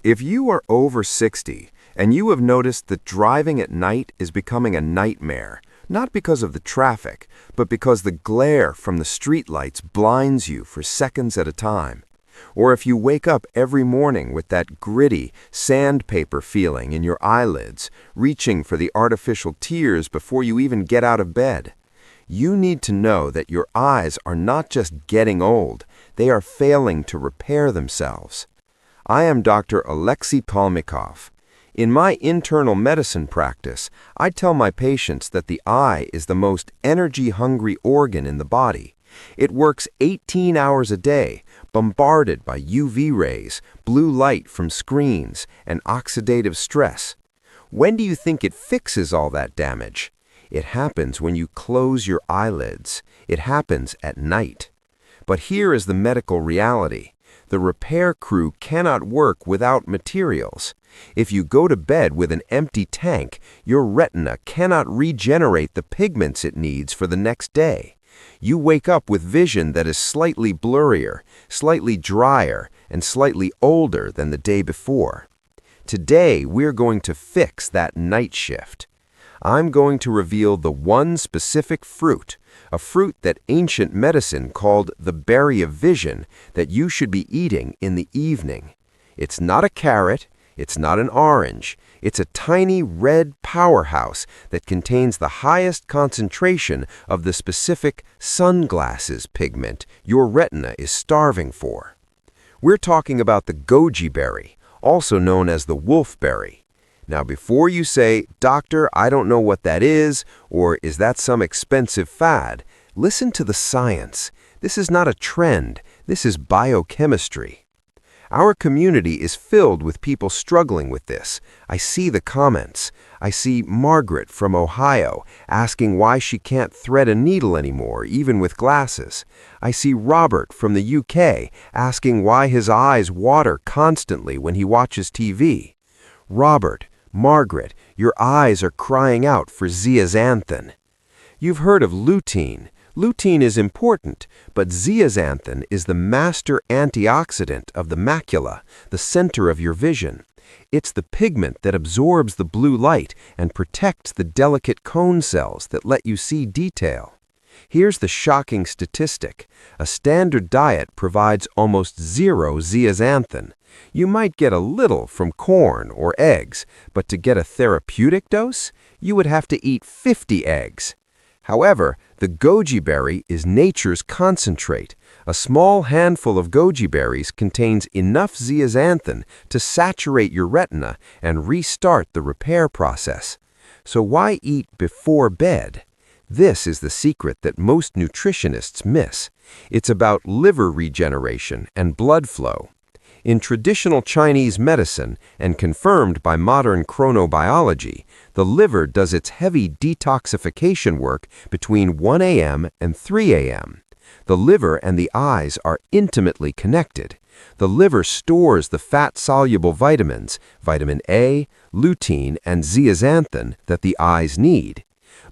If you are over 60 and you have noticed that driving at night is becoming a nightmare, not because of the traffic, but because the glare from the streetlights blinds you for seconds at a time, or if you wake up every morning with that gritty, sandpaper feeling in your eyelids, reaching for the artificial tears before you even get out of bed, you need to know that your eyes are not just getting old, they are failing to repair themselves. I am Dr. Oleksii Kalmykov. In my internal medicine practice, I tell my patients that the eye is the most energy-hungry organ in the body. It works 18 hours a day, bombarded by UV rays, blue light from screens, and oxidative stress. When do you think it fixes all that damage? It happens when you close your eyelids. It happens at night. But here is the medical reality. The repair crew cannot work without materials. If you go to bed with an empty tank, your retina cannot regenerate the pigments it needs for the next day. You wake up with vision that is slightly blurrier, slightly drier, and slightly older than the day before. Today, we're going to fix that night shift. I'm going to reveal the one specific fruit, a fruit that ancient medicine called the berry of vision, that you should be eating in the evening. It's not a carrot, it's not an orange, it's a tiny red powerhouse that contains the highest concentration of the specific sunglasses pigment your retina is starving for. We're talking about the goji berry, also known as the wolfberry. Now, before you say, "Doctor, I don't know what that is," or "Is that some expensive fad?" listen to the science. This is not a trend. This is biochemistry. Our community is filled with people struggling with this. I see the comments. I see Margaret from Ohio asking why she can't thread a needle anymore, even with glasses. I see Robert from the UK asking why his eyes water constantly when he watches TV. Robert, Margaret, your eyes are crying out for zeaxanthin. You've heard of lutein. Lutein is important, but zeaxanthin is the master antioxidant of the macula, the center of your vision. It's the pigment that absorbs the blue light and protects the delicate cone cells that let you see detail. Here's the shocking statistic. A standard diet provides almost zero zeaxanthin. You might get a little from corn or eggs, but to get a therapeutic dose, you would have to eat 50 eggs. However, the goji berry is nature's concentrate. A small handful of goji berries contains enough zeaxanthin to saturate your retina and restart the repair process. So why eat before bed? This is the secret that most nutritionists miss. It's about liver regeneration and blood flow. In traditional Chinese medicine, and confirmed by modern chronobiology, the liver does its heavy detoxification work between 1 a.m. and 3 a.m. The liver and the eyes are intimately connected. The liver stores the fat-soluble vitamins, vitamin A, lutein, and zeaxanthin that the eyes need.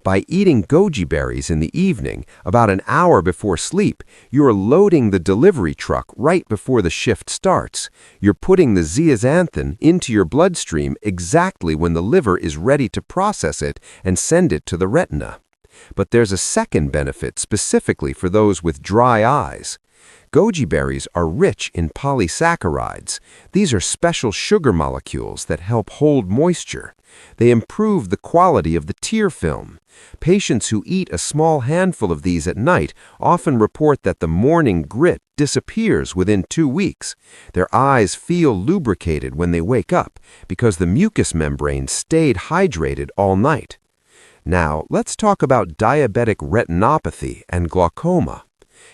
By eating goji berries in the evening, about an hour before sleep, you're loading the delivery truck right before the shift starts. You're putting the zeaxanthin into your bloodstream exactly when the liver is ready to process it and send it to the retina. But there's a second benefit specifically for those with dry eyes. Goji berries are rich in polysaccharides. These are special sugar molecules that help hold moisture. They improve the quality of the tear film. Patients who eat a small handful of these at night often report that the morning grit disappears within 2 weeks. Their eyes feel lubricated when they wake up because the mucous membrane stayed hydrated all night. Now, let's talk about diabetic retinopathy and glaucoma.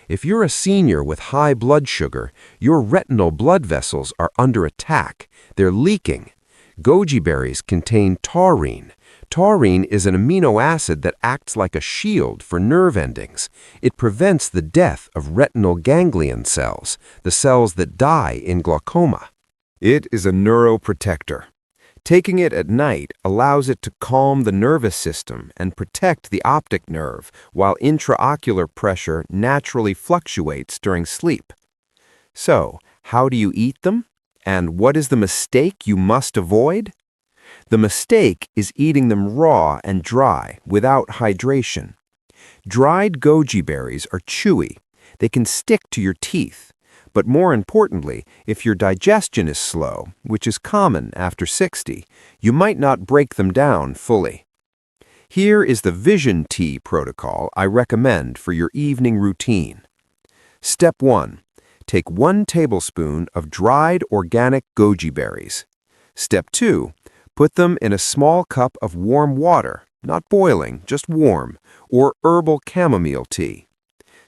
If you're a senior with high blood sugar, your retinal blood vessels are under attack. They're leaking. Goji berries contain taurine. Taurine is an amino acid that acts like a shield for nerve endings. It prevents the death of retinal ganglion cells, the cells that die in glaucoma. It is a neuroprotector. Taking it at night allows it to calm the nervous system and protect the optic nerve while intraocular pressure naturally fluctuates during sleep. So, how do you eat them? And what is the mistake you must avoid? The mistake is eating them raw and dry, without hydration. Dried goji berries are chewy. They can stick to your teeth. But more importantly, if your digestion is slow, which is common after 60, you might not break them down fully. Here is the Vision Tea protocol I recommend for your evening routine. Step 1. Take 1 tablespoon of dried organic goji berries. Step 2. Put them in a small cup of warm water, not boiling, just warm, or herbal chamomile tea.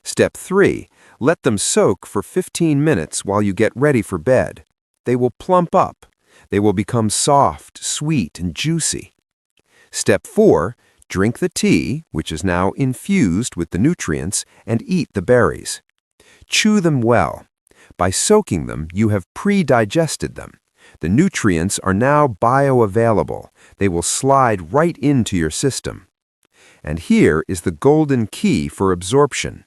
Step 3. Let them soak for 15 minutes while you get ready for bed. They will plump up. They will become soft, sweet, and juicy. Step 4. Drink the tea, which is now infused with the nutrients, and eat the berries. Chew them well. By soaking them, you have pre-digested them. The nutrients are now bioavailable. They will slide right into your system. And here is the golden key for absorption.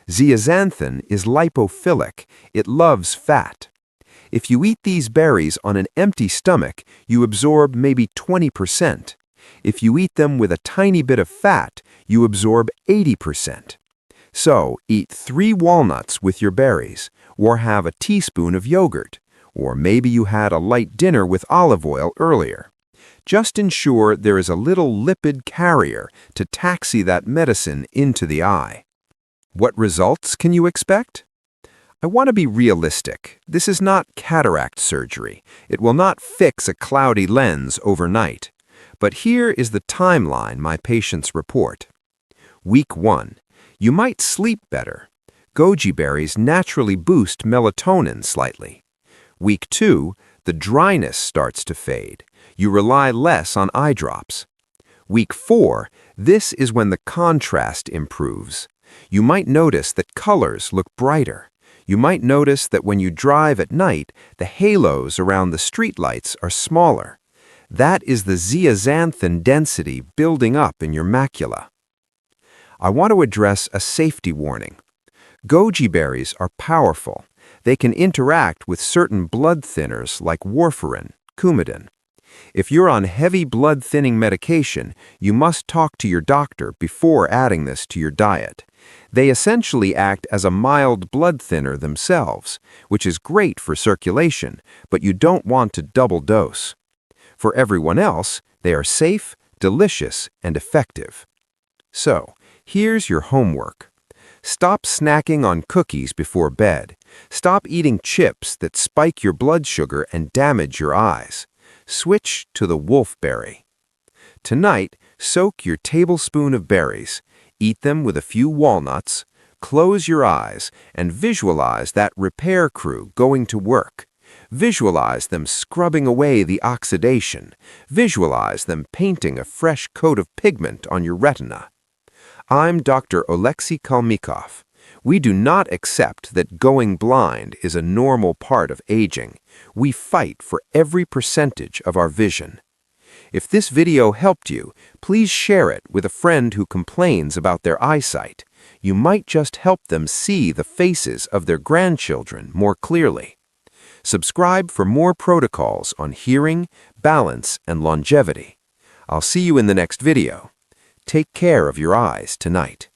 Zeaxanthin is lipophilic. It loves fat. If you eat these berries on an empty stomach, you absorb maybe 20%. If you eat them with a tiny bit of fat, you absorb 80%. So, eat 3 walnuts with your berries, or have a teaspoon of yogurt, or maybe you had a light dinner with olive oil earlier. Just ensure there is a little lipid carrier to taxi that medicine into the eye. What results can you expect? I want to be realistic. This is not cataract surgery. It will not fix a cloudy lens overnight. But here is the timeline my patients report. Week 1. You might sleep better. Goji berries naturally boost melatonin slightly. Week 2. The dryness starts to fade. You rely less on eye drops. Week 4. This is when the contrast improves. You might notice that colors look brighter. You might notice that when you drive at night, the halos around the streetlights are smaller. That is the zeaxanthin density building up in your macula. I want to address a safety warning. Goji berries are powerful. They can interact with certain blood thinners like warfarin, Coumadin. If you're on heavy blood-thinning medication, you must talk to your doctor before adding this to your diet. They essentially act as a mild blood thinner themselves, which is great for circulation, but you don't want to double dose. For everyone else, they are safe, delicious, and effective. So, here's your homework. Stop snacking on cookies before bed. Stop eating chips that spike your blood sugar and damage your eyes. Switch to the wolfberry. Tonight, soak your tablespoon of berries. Eat them with a few walnuts. Close your eyes and visualize that repair crew going to work. Visualize them scrubbing away the oxidation. Visualize them painting a fresh coat of pigment on your retina. I'm Dr. Oleksii Kalmykov. We do not accept that going blind is a normal part of aging. We fight for every percentage of our vision. If this video helped you, please share it with a friend who complains about their eyesight. You might just help them see the faces of their grandchildren more clearly. Subscribe for more protocols on hearing, balance, and longevity. I'll see you in the next video. Take care of your eyes tonight.